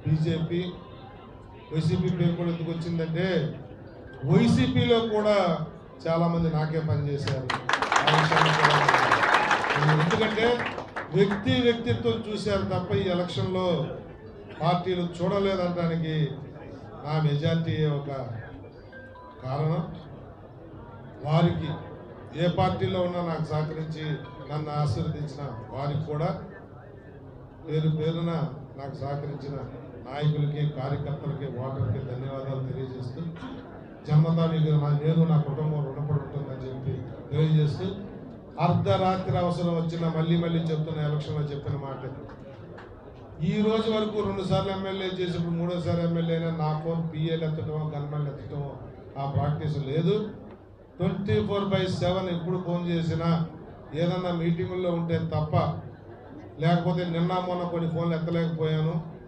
BJP YCP పేరు కూడా ఎందుకు వచ్చిందంటే వైసీపీలో కూడా చాలామంది నాకే పనిచేశారు. ఎందుకంటే వ్యక్తిత్వం చూశారు తప్ప ఈ ఎలక్షన్లో పార్టీలు చూడలేదనడానికి నా మెజార్టీ ఒక కారణం. వారికి ఏ పార్టీలో ఉన్నా నాకు సహకరించి నన్ను ఆశీర్వదించిన వారికి కూడా పేరు పేరున నాకు సహకరించిన నాయకులకి, కార్యకర్తలకి, ఓటర్లకి ధన్యవాదాలు తెలియజేస్తూ జన్మతా మీకు నేను నా కుటుంబం రుణపడి ఉంటుందని చెప్పి తెలియజేస్తూ అర్ధరాత్రి అవసరం వచ్చిన మళ్ళీ చెప్తున్న ఎలక్షన్లో చెప్పిన మాట, ఈ రోజు వరకు 2 సార్లు ఎమ్మెల్యే చేసినప్పుడు 3వ ఎమ్మెల్యే అయినా నా ఫోన్ పిఏలు ఎత్తటమో గన్మెన్లు ఎత్తటమో ఆ ప్రాక్టీస్ లేదు. 24/7 ఎప్పుడు ఫోన్ చేసినా ఏదన్నా మీటింగుల్లో ఉంటే తప్ప, లేకపోతే నిన్న మొన్న కొన్ని ఫోన్లు ఎత్తలేకపోయాను.